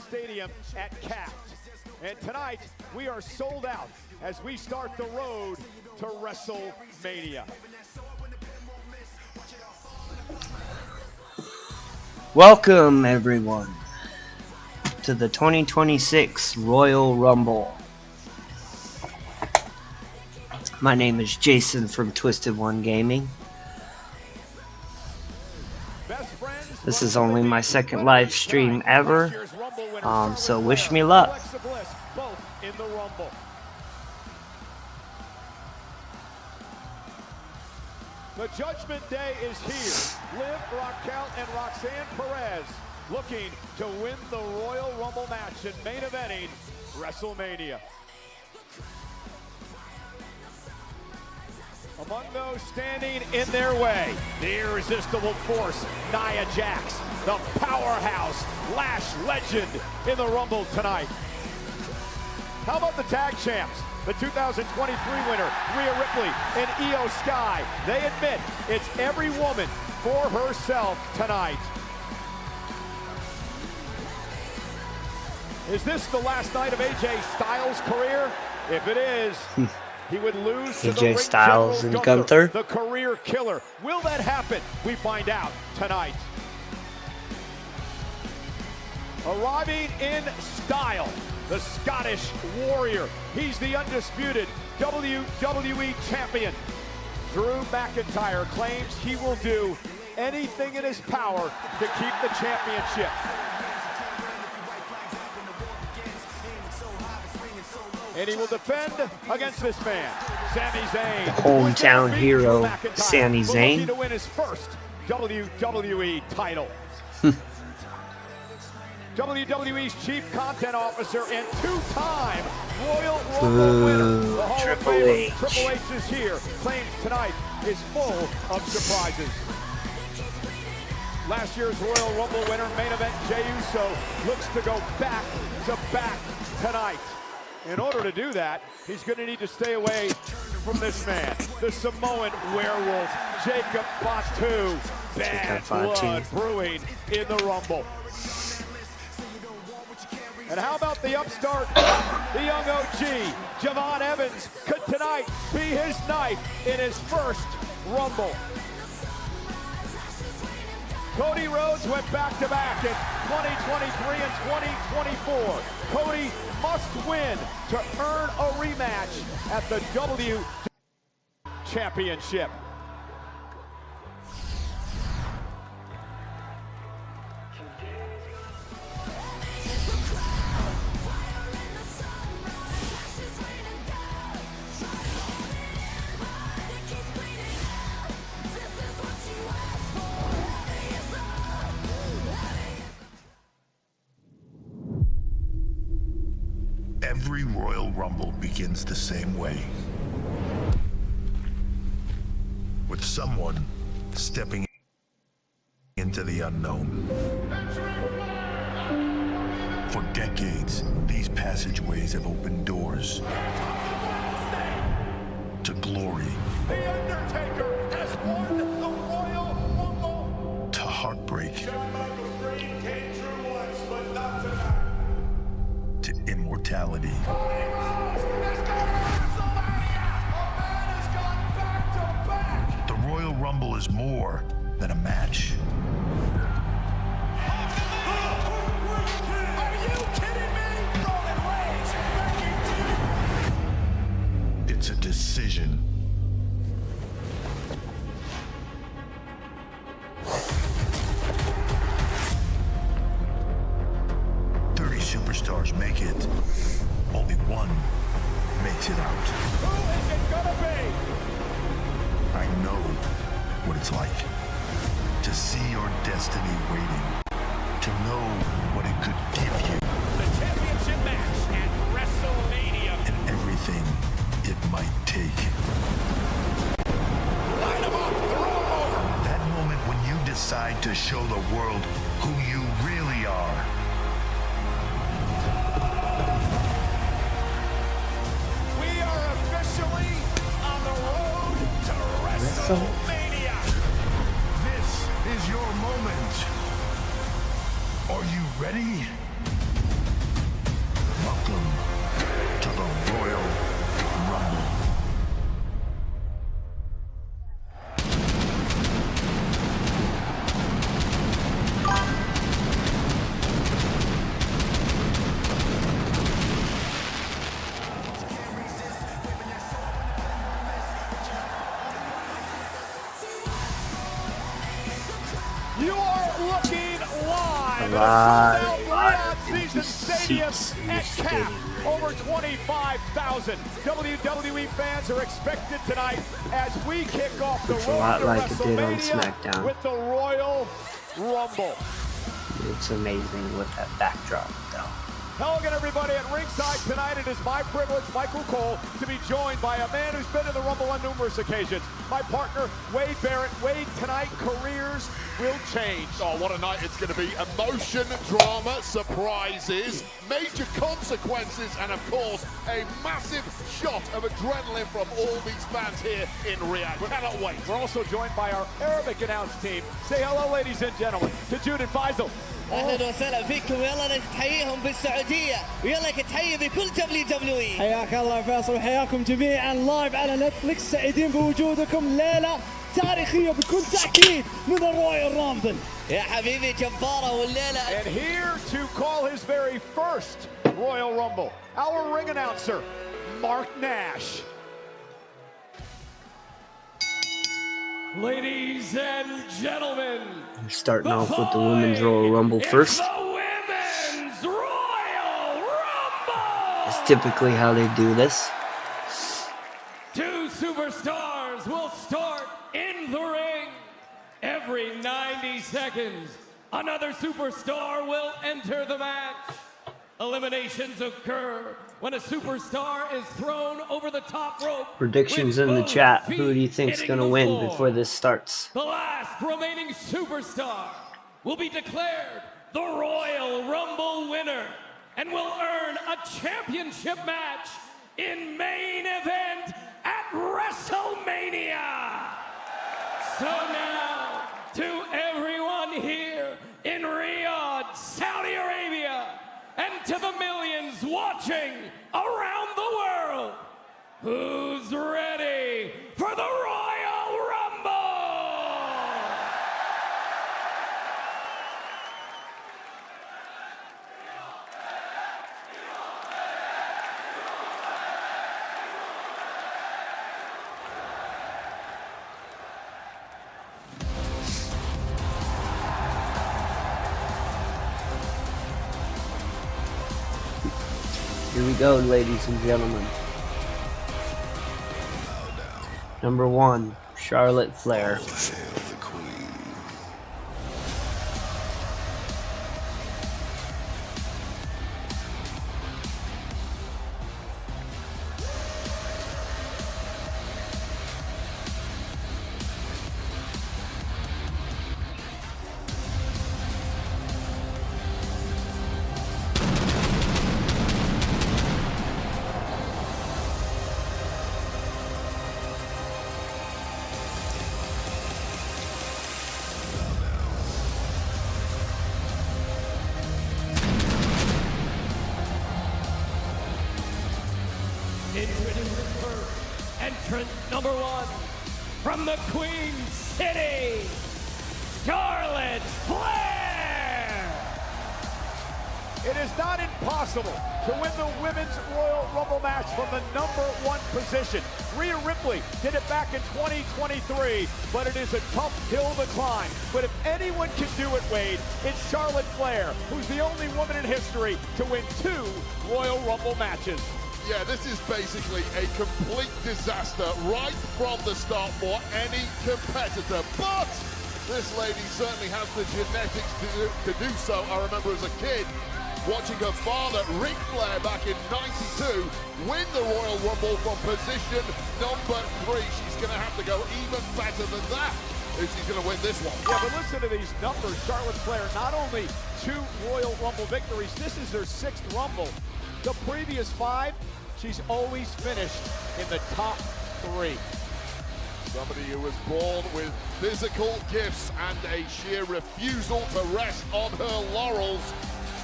Stadium at Capped. And tonight, we are sold out as we start the road to WrestleMania. Welcome, everyone, to the 2026 Royal Rumble. My name is Jason from Twisted One Gaming. This is only my second live stream ever, so wish me luck. The Judgment Day is here. Liv, Raquel, and Roxanne Perez looking to win the Royal Rumble match and main eventing WrestleMania. Among those standing in their way, the irresistible force, Nia Jax, the powerhouse, Lash legend in the Rumble tonight. How about the tag champs? The 2023 winner, Rhea Ripley and Io Sky. They admit it's every woman for herself tonight. Is this the last night of AJ Styles' career? If it is, he would lose to AJ Styles and Gunther, the career killer. Will that happen? We find out tonight. Arriving in style, the Scottish Warrior. He's the undisputed WWE Champion. Drew McIntyre claims he will do anything in his power to keep the championship. And he will defend against this man, Sami Zayn. the hometown hero, Sami Zayn. Looking to win his first WWE title. WWE's Chief Content Officer and two-time Royal Rumble winner. The Hall Triple of Famer, H. Triple H is here. Claims tonight is full of surprises. Last year's Royal Rumble winner, main event Jey Uso, looks to go back to back tonight. In order to do that, he's going to need to stay away from this man, the Samoan werewolf, Jacob Fatu. Bad blood brewing in the Rumble. And how about the upstart, the young OG, Javon Evans? Could tonight be his night in his first Rumble? Cody Rhodes went back-to-back in 2023 and 2024. Cody must win to earn a rematch at the WWE Championship. Every Royal Rumble begins the same way, with someone stepping into the unknown. For decades, these passageways have opened doors to glory, The Undertaker has won the Royal Rumble. to heartbreak, Came true once, but not tonight. to immortality. The Royal Rumble is more than a match. It's a decision. Superstars make it. Only one makes it out. Who is it gonna be? I know what it's like to see your destiny waiting, to know what it could give you. The championship match at WrestleMania. And everything it might take. Line 'em up, throw 'em over. That moment when you decide to show the world who you really are. WrestleMania. This is your moment. Are you ready? lot of Season empty Stadium seats in at this Cap. stadium. Over 25,000 WWE fans are expected tonight as we kick off the Looks a road lot to like it did on WrestleMania SmackDown. with the Royal Rumble. It's amazing with that backdrop, though. Hello again, everybody, at ringside tonight. It is my privilege, Michael Cole, to be joined by a man who's been in the Rumble on numerous occasions. My partner, Wade Barrett. Wade, tonight, careers will change. Oh, what a night it's going to be. Emotion, drama, surprises, major consequences, and of course, a massive shot of adrenaline from all these fans here in Riyadh. Cannot wait. We're also joined by our Arabic announce team. Say hello, ladies and gentlemen, to Judith Faisal. اهلا وسهلا فيكم ويلا نتحييهم بالسعوديه ويلا نتحيي بكل WWE. حياك الله فيصل وحياكم جميعا لايف على نتفلكس. سعيدين بوجودكم ليله تاريخيه بكل تاكيد من الرويال رامبل. يا حبيبي جباره والليله. And here to call his very first Royal Rumble, our ring announcer, Mark Nash. Ladies and gentlemen, We're starting off with the Women's Royal Rumble first. it's the Women's Royal Rumble! It's typically how they do this. Two superstars will start in the ring. Every 90 seconds, another superstar will enter the match. Eliminations occur when a superstar is thrown over the top rope. Predictions with in the both chat. feet Who do you think's hitting gonna the win floor. before this starts? The last remaining superstar will be declared the Royal Rumble winner and will earn a championship match in main event at WrestleMania. So now, to everyone here in Riyadh, Saudi Arabia, and to the millions watching around the world, who's ready for the Royal Rumble? Here we go, ladies and gentlemen. Number 1, Charlotte Flair. Introducing first, entrant number 1, from the Queen City, Charlotte Flair! It is not impossible to win the Women's Royal Rumble match from the number 1 position. Rhea Ripley did it back in 2023, but it is a tough hill to climb. But if anyone can do it, Wade, it's Charlotte Flair, who's the only woman in history to win 2 Royal Rumble matches. Yeah, this is basically a complete disaster right from the start for any competitor. But this lady certainly has the genetics to do so. I remember as a kid watching her father, Ric Flair, back in '92, win the Royal Rumble from position number 3. She's going to have to go even better than that if she's going to win this one. Yeah, but listen to these numbers. Charlotte Flair, not only 2 Royal Rumble victories, this is her 6th Rumble. The previous 5, she's always finished in the top 3. Somebody who was born with physical gifts and a sheer refusal to rest on her laurels.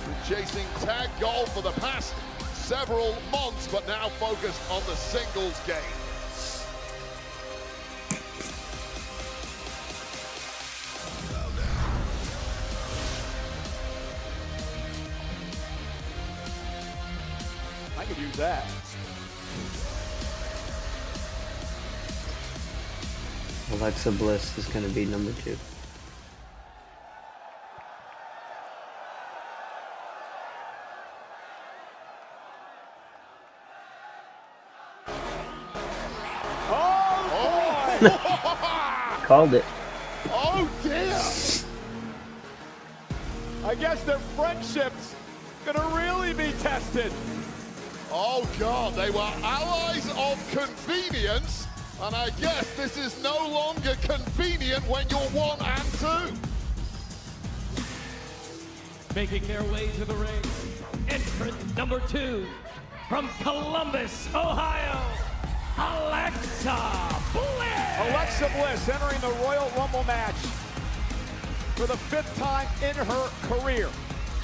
Been chasing tag gold for the past several months, but now focused on the singles game. I could use that. Alexa Bliss is going to be number 2. Called it. Oh dear! I guess their friendship's gonna really be tested. Oh God, they were allies of convenience, and I guess this is no longer convenient when you're 1 and 2. Making their way to the ring, entrant number 2, from Columbus, Ohio, Alexa Bliss. Alexa Bliss entering the Royal Rumble match for the 5th time in her career.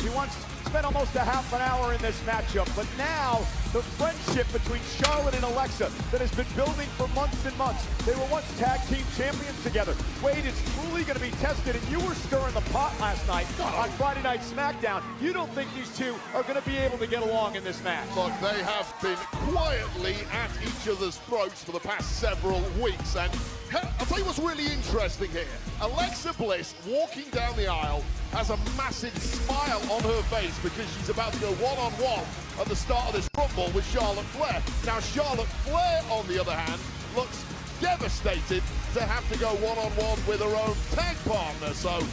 She once spent almost a half an hour in this matchup, but now the friendship between Charlotte and Alexa that has been building for months and months. They were once tag team champions together. Wade, it's truly going to be tested, and you were stirring the pot last night on Friday Night SmackDown. You don't think these two are going to be able to get along in this match? Look, they have been quietly at each other's throats for the past several weeks, and I'll tell you what's really interesting here. Alexa Bliss, walking down the aisle, has a massive smile on her face because she's about to go one-on-one at the start of this Rumble with Charlotte Flair. Now, Charlotte Flair, on the other hand, looks devastated to have to go one-on-one with her own tag partner. So,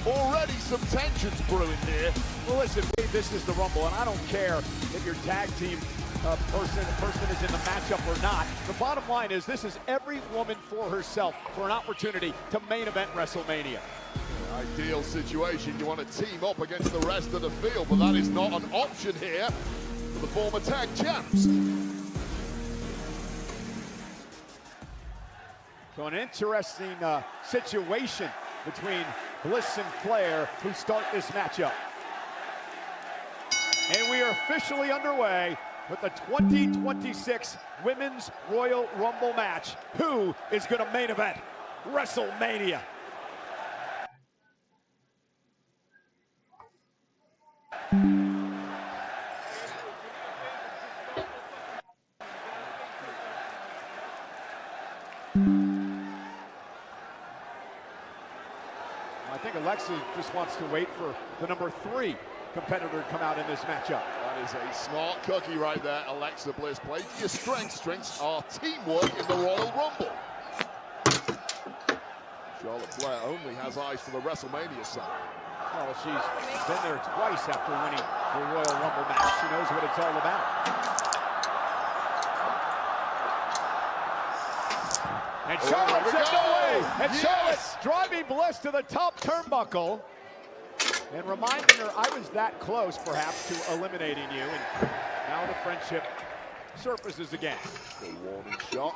already some tensions brewing here. Well, listen, Wade, this is the Rumble, and I don't care if your tag team person is in the matchup or not. The bottom line is this is every woman for herself for an opportunity to main event WrestleMania. Ideal situation. You want to team up against the rest of the field, but that is not an option here for the former tag champs. So an interesting situation between Bliss and Flair who start this matchup. And we are officially underway with the 2026 Women's Royal Rumble match. Who is going to main event WrestleMania? I think Alexa just wants to wait for the number 3 competitor to come out in this matchup. That is a smart cookie right there, Alexa Bliss. Play to your strengths. Strengths are teamwork in the Royal Rumble. Charlotte Flair only has eyes for the WrestleMania side. Well, she's been there twice after winning the Royal Rumble match. She knows what it's all about. And Charlotte said no way. And Yes. Charlotte driving Bliss to the top turnbuckle and reminding her, I was that close, perhaps, to eliminating you. And now the friendship surfaces again. The warning shot.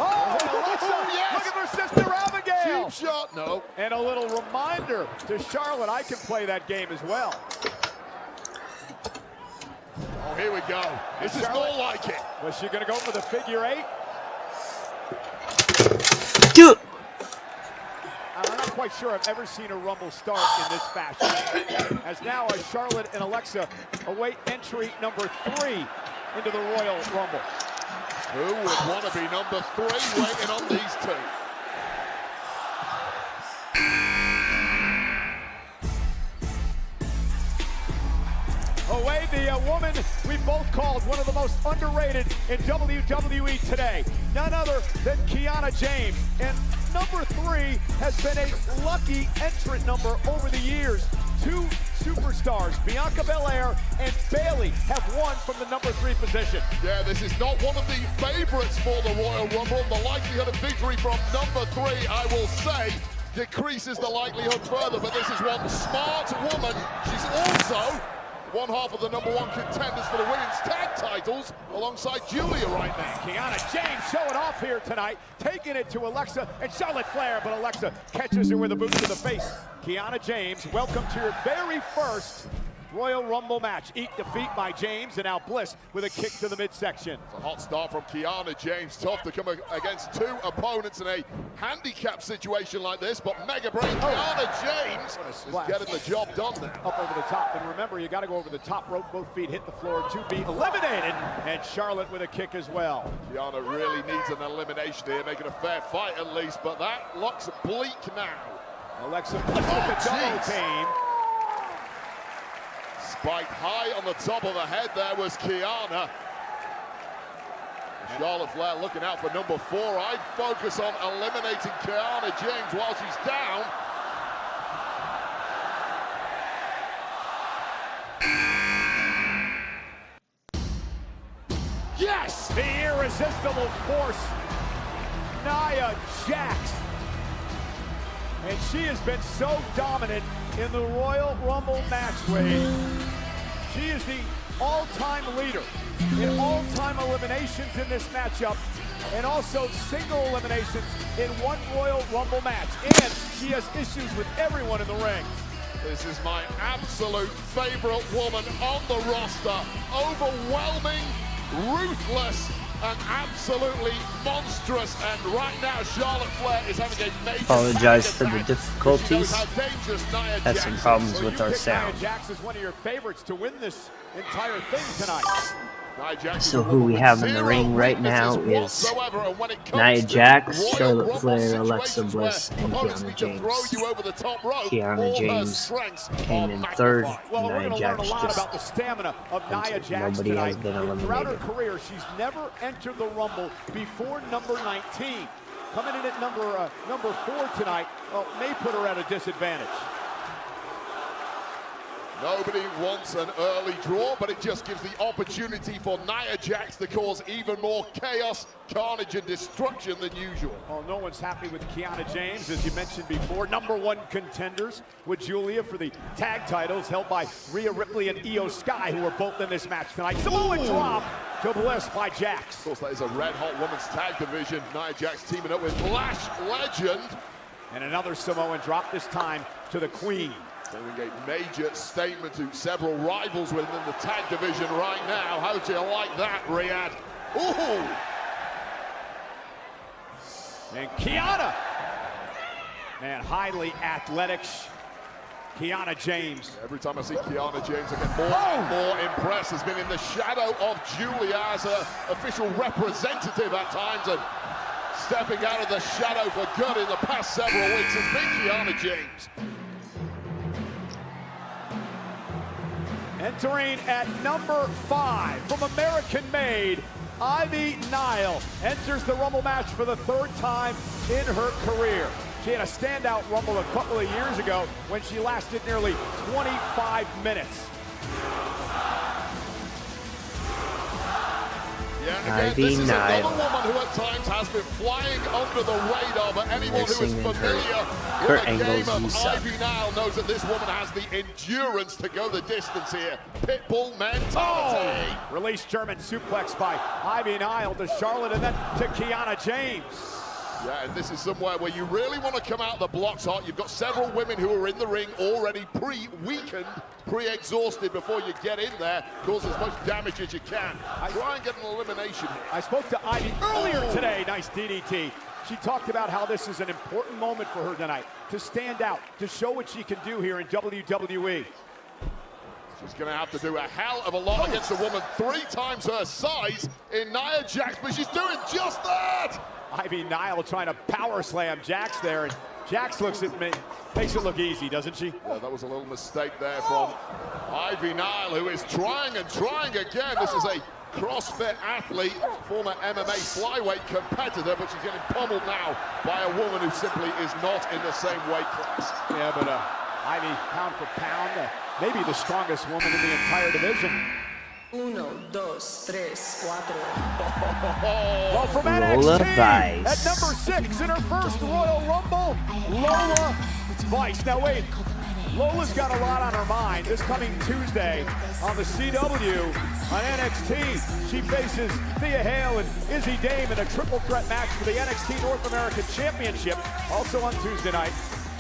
Oh, and Alexa yes. looking for Sister Abigail. Cheap shot, no. And a little reminder to Charlotte, I can play that game as well. Oh, here we go. This is Charlotte, not like it. Was she going to go for the figure 8? Dude. I'm not quite sure I've ever seen a Rumble start in this fashion. As now Charlotte and Alexa await entry number 3 into the Royal Rumble. Who would want to be number 3 waiting on these two? Oh, Wade, the woman we both called one of the most underrated in WWE today. None other than Kiana James. And number 3 has been a lucky entrant number over the years. 2 superstars, Bianca Belair and Bayley, have won from the number 3 position. Yeah, this is not one of the favorites for the Royal Rumble. The likelihood of victory from number 3, I will say, decreases the likelihood further, but this is one smart woman. She's also one half of the number 1 contenders for the women's tag titles alongside Julia right now. Kiana James showing off here tonight, taking it to Alexa and Charlotte Flair, but Alexa catches her with a boot to the face. Kiana James, welcome to your very first Royal Rumble match. Defeat by James, and now Bliss with a kick to the midsection. It's a hot start from Kiana James. Tough to come against 2 opponents in a handicap situation like this, but Mega Brain Kiana James is getting the job done now. Up over the top, and remember, you got to go over the top rope. Both feet hit the floor to be eliminated, and Charlotte with a kick as well. Kiana really needs an elimination here, making a fair fight at least, but that looks bleak now. Alexa Bliss with the double team. Spiked high on the top of the head there was Kiana. Charlotte Flair looking out for number 4. I'd focus on eliminating Kiana James while she's down. Yes! The irresistible force, Nia Jax. And she has been so dominant in the Royal Rumble match, Wade. She is the all-time leader in all-time eliminations in this matchup, and also single eliminations in one Royal Rumble match. And she has issues with everyone in the ring. This is my absolute favorite woman on the roster. Overwhelming, ruthless, and absolutely monstrous. And right now, Charlotte Flair is having a major Apologize for the difficulties. Had some Jax problems is. with So our you pick sound. Nia Jax is one of your favorites to win this entire thing tonight. So who we have in the ring right now is Nia Jax, Charlotte Flair, Alexa Bliss, and Kiana James. Kiana James came in third. Well, we're Nia going to learn a Jax lot just about the stamina of Nia Jax nobody has tonight. been Throughout her eliminated. career, she's never entered the Rumble before number 19. Coming in at number 4 tonight, well, may put her at a disadvantage. Nobody wants an early draw, but it just gives the opportunity for Nia Jax to cause even more chaos, carnage, and destruction than usual. Well, no one's happy with Kiana James, as you mentioned before. #1 contenders with Julia for the tag titles, held by Rhea Ripley and Io Sky, who are both in this match tonight. Samoa drop to Bliss by Jax. Of course, that is a red-hot women's tag division. Nia Jax teaming up with Lash Legend. And another Samoan drop, this time to the Queen. Sending a major statement to several rivals within the tag division right now. How do you like that, Riyadh? Ooh! And Kiana. Man, highly athletic Kiana James. Every time I see Kiana James, I get more and more impressed. Has been in the shadow of Julia as an official representative at times, and stepping out of the shadow for good in the past several weeks has been Kiana James. Entering at number 5 from American-made, Ivy Nile enters the Rumble match for the 3rd time in her career. She had a standout Rumble a couple of years ago when she lasted nearly 25 minutes. Yeah, again, Ivy this is Nile. another woman who at times has been flying under the radar, but anyone who is Missing familiar her with the game angles of and Ivy Nile knows that this woman has the endurance to go the distance here. Pitbull mentality. Release German suplex by Ivy Nile to Charlotte and then to Kiana James. Yeah, and this is somewhere where you really want to come out the blocks hot. You've got several women who are in the ring already pre-weakened, pre-exhausted before you get in there. Cause as much damage as you can. Try and get an elimination here. I spoke to Ivy earlier today. Nice DDT. She talked about how this is an important moment for her tonight, to stand out, to show what she can do here in WWE. She's going to have to do a hell of a lot against a woman 3 times her size in Nia Jax, but she's doing just that! Ivy Nile trying to power slam Jax there, and Jax looks at me, makes it look easy, doesn't she? Yeah, that was a little mistake there from Ivy Nile, who is trying and trying again. This is a CrossFit athlete, former MMA flyweight competitor, but she's getting pummeled now by a woman who simply is not in the same weight class. Yeah, but Ivy, pound for pound, maybe the strongest woman in the entire division. 1, 2, 3, 4. Well, from Lola NXT, Vice. at number 6 in her first Royal Rumble, Lola Vice. Now wait, Lola's got a lot on her mind. This coming Tuesday on the CW on NXT, she faces Thea Hale and Izzy Dame in a triple threat match for the NXT North American Championship. Also on Tuesday night,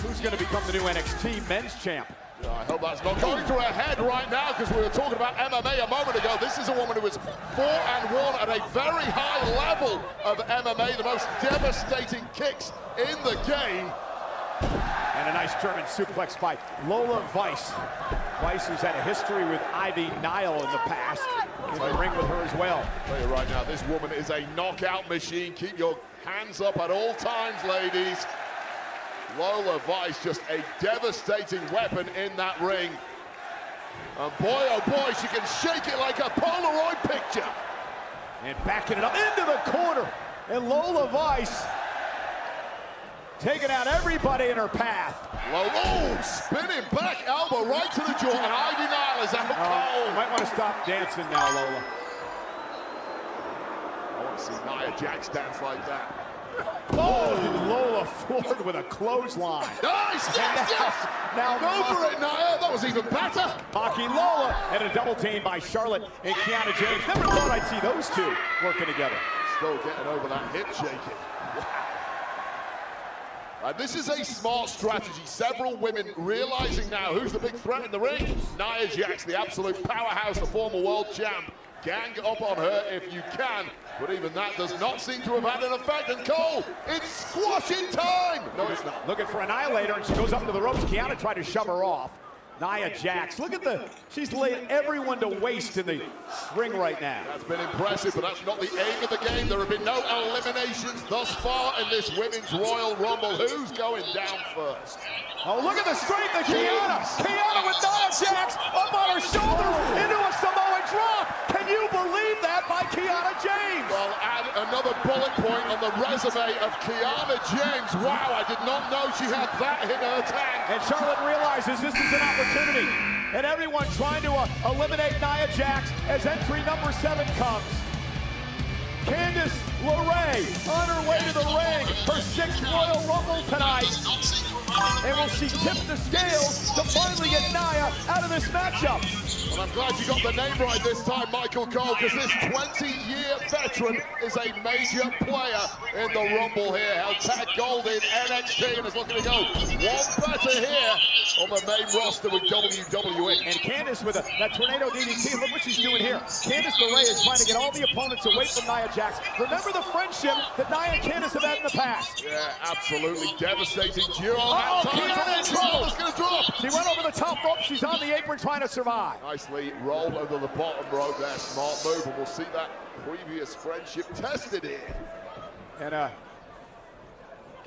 who's going to become the new NXT Men's Champ? I hope that's not going through her head right now, because we were talking about MMA a moment ago. This is a woman who is 4-1 at a very high level of MMA, the most devastating kicks in the game. And a nice German suplex by Lola Vice. Vice, who's had a history with Ivy Nile in the past, in the ring with her as well. I'll tell you right now, this woman is a knockout machine. Keep your hands up at all times, ladies. Lola Vice, just a devastating weapon in that ring. And boy, oh boy, she can shake it like a Polaroid picture. And backing it up into the corner. And Lola Vice taking out everybody in her path. Oh, spinning back elbow right to the jaw. And Ivy Nile is out cold. Might want to stop dancing now, Lola. I want to see Nia Jax dance like that. Oh, Lola Ford with a clothesline. Nice, yes. Now go for it, Nia. That was even better. Mocking Lola and a double team by Charlotte and Kiana James. Never thought I'd see those two working together. Still getting over that hip shaking. Wow. This is a smart strategy. Several women realizing now who's the big threat in the ring. Nia Jax, the absolute powerhouse, the former world champ. Gang up on her if you can, but even that does not seem to have had an effect. And Cole, it's squashing time! No, it's not. Looking for Annihilator, and she goes up to the ropes. Kiana tried to shove her off. Nia Jax, look at she's laid everyone to waste in the ring right now. That's been impressive, but that's not the aim of the game. There have been no eliminations thus far in this Women's Royal Rumble. Who's going down first? Oh, look at the strength of Kiana. Kiana with Nia Jax up on her shoulders into a Samoan drop. Can you believe that by Kiana James? Well, add another bullet point on the resume of Kiana James. Wow, I did not know she had that in her tank. And Charlotte realizes this is an opportunity. And everyone trying to eliminate Nia Jax as entry number 7 comes. Candice LeRae on her way to the ring. Her 6th Royal Rumble tonight. And will she tip the scales to finally get Nia out of this matchup? Well, I'm glad you got the name right this time, Michael Cole, because this 20-year veteran is a major player in the Rumble here. Held tag gold in NXT and is looking to go one better here on the main roster with WWE. And Candice with that tornado DDT, look what she's doing here. Candice LeRae is trying to get all the opponents away from Nia Jax. Remember the friendship that Nia and Candice have had in the past. Yeah, absolutely devastating duo. Kiana's gonna drop. She went over the top rope. She's on the apron trying to survive. Nicely rolled under the bottom rope there. Smart move, and we'll see that previous friendship tested here. And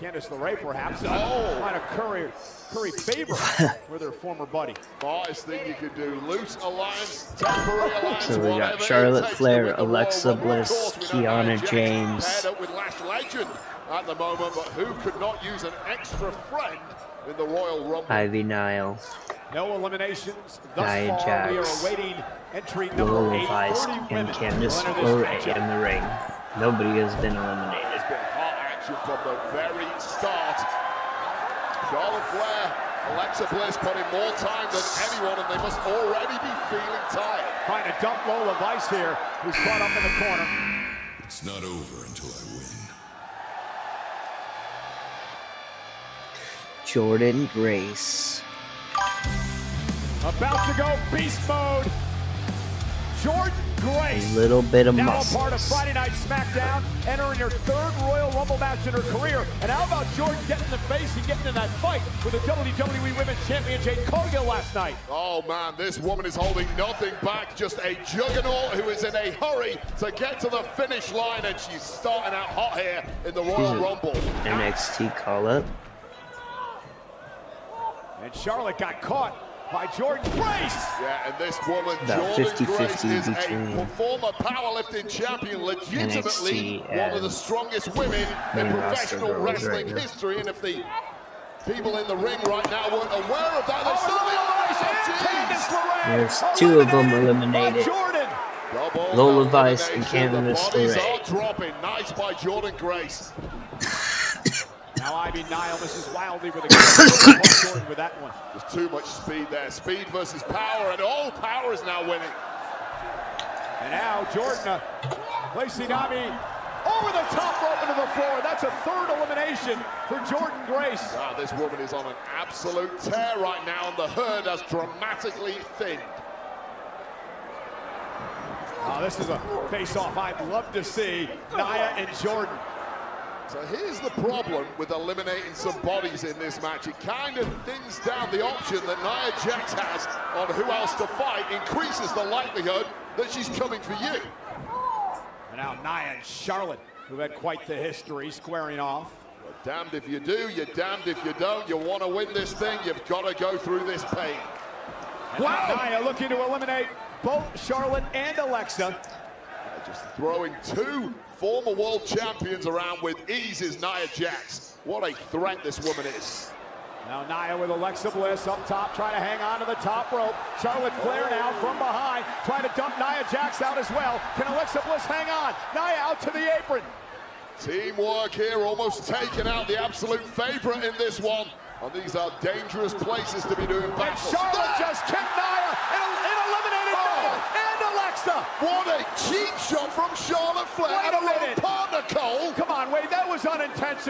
Candice LeRae perhaps trying to curry favor with her former buddy. Smartest thing you could do. Loose alliance, temporary alliance. So we got Charlotte Flair, Alexa Bliss, Kiana James. Paired up with Lash Legend at the moment, but who could not use an extra friend in the Royal Rumble? Ivy Nile. No eliminations thus Nia far. Jax. We are awaiting entry number Lola 8. Vice and Candice LeRae in the ring. Nobody has been eliminated. It's been hot action from the very start. Charlotte Flair, Alexa Bliss put in more time than anyone, and they must already be feeling tired. Trying to dump Lola Vice here, who's caught up in the corner. It's not over until I win. Jordynne Grace. About to go beast mode. Jordynne Grace. A little bit of now muscles. a part of Friday Night SmackDown, entering her 3rd Royal Rumble match in her career. And how about Jordynne getting in the face and getting in that fight with the WWE Women's Champion Jade Cargill last night? Oh man, this woman is holding nothing back. Just a juggernaut who is in a hurry to get to the finish line, and she's starting out hot here in the Royal Rumble. NXT call-up. And Charlotte got caught by Jordynne Grace. Yeah, and this woman, About Jordynne 50-50 Grace, is between a former powerlifting champion, legitimately NXT one of the strongest women in main roster professional girls wrestling right now. history. And if the people in the ring right now weren't aware of that, they're There's 2 of them eliminated. Lola Vice and Candice LeRae. LeRae. Are dropping. Nice by Jordynne Grace. Now Ivy Nile misses wildly with a Jordynne with that one. There's too much speed there. Speed versus power, and all power is now winning. And now Jordynne placing Ivy over the top rope into the floor. That's a 3rd elimination for Jordynne Grace. Wow, this woman is on an absolute tear right now, and the herd has dramatically thinned. Oh, this is a face-off I'd love to see. Nia and Jordynne. So here's the problem with eliminating some bodies in this match. It kind of thins down the option that Nia Jax has on who else to fight, increases the likelihood that she's coming for you. And now Nia and Charlotte, who had quite the history, squaring off. Well, damned if you do, you're damned if you don't. You want to win this thing, you've got to go through this pain. And Nia looking to eliminate both Charlotte and Alexa. Just throwing two former world champions around with ease is Nia Jax. What a threat this woman is. Now Nia with Alexa Bliss up top, trying to hang on to the top rope. Charlotte Flair now from behind, trying to dump Nia Jax out as well. Can Alexa Bliss hang on? Nia out to the apron. Teamwork here, almost taking out the absolute favorite in this one. And these are dangerous places to be doing battle. And Charlotte just kicked Nia and eliminated Nia and Alexa. What a cheap shot from Charlotte Flair. Wait a minute. Partner, Cole. Come on, Wade, that was unintentional.